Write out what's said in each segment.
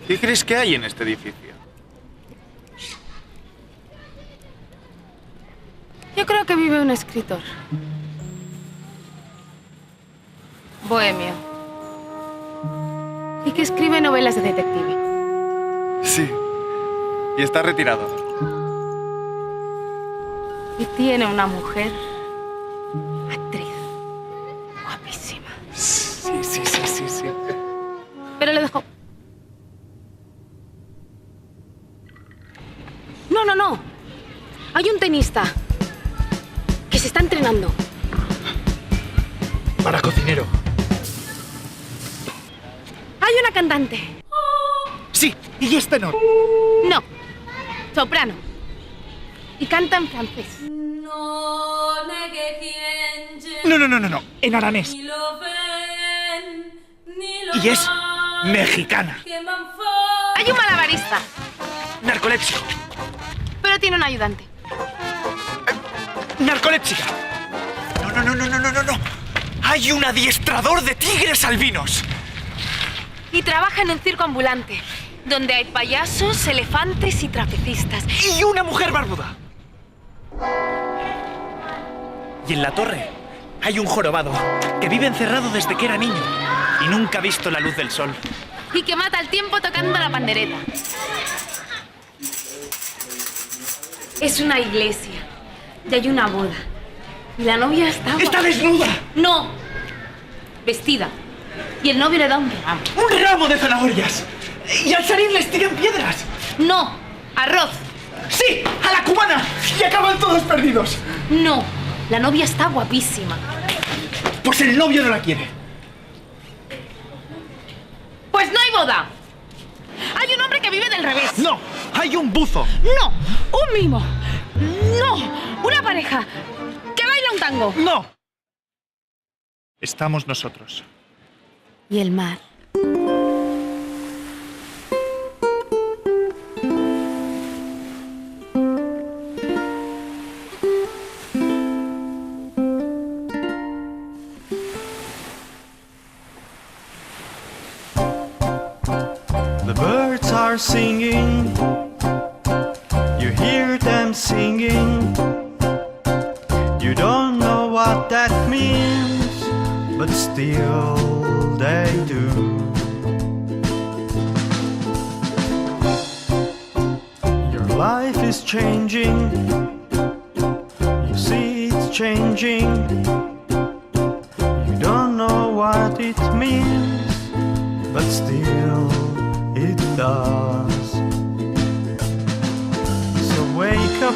¿Qué crees que hay en este edificio? Yo creo que vive un escritor. Bohemio. Y que escribe novelas de detective. Sí. Y está retirado. Y tiene una mujer actriz. Guapísima. Sí. Pero le dejó. No. Hay un tenista que se está entrenando. Para cocinero. Hay una cantante. Sí, y es tenor. No, soprano. Y canta en francés. No. En aranés. Y es mexicana. Hay un malabarista, Narcolepsico. pero tiene un ayudante. Narcolépsica. No. Hay un adiestrador de tigres albinos. Y trabaja en un circo ambulante, donde hay payasos, elefantes y trapecistas. Y una mujer barbuda. Y en la torre hay un jorobado que vive encerrado desde que era niño y nunca ha visto la luz del sol. Y que mata el tiempo tocando la pandereta. Es una iglesia. Y hay una boda. Y la novia está... ¡Está desnuda! No. Vestida. Y el novio le da un ramo. ¡Un ramo de zanahorias! Y al salir les tiran piedras. No. Arroz. ¡Sí! ¡A la cubana! Y acaban todos perdidos. No. La novia está guapísima. Pues el novio no la quiere. Pues no hay boda. Hay un hombre que vive del revés. No, hay un buzo. No. Un mimo. No. Una pareja que baila un tango. No. Estamos nosotros. Y el mar. The birds are singing, you hear them singing. You don't know what that means, but still they do. Your life is changing, you see it's changing. You don't know what it means, but still it does. So wake up,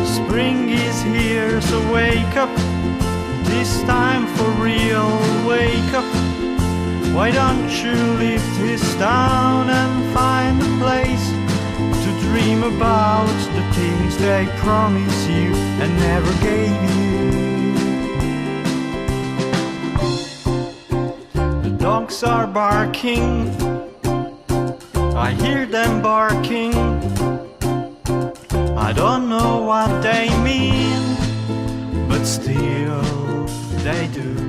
spring is here, so wake up, this time for real, wake up. Why don't you leave this town and find a place to dream about the things they promised you and never gave you. The dogs are barking, I hear them barking. I don't know what they mean, but still they do.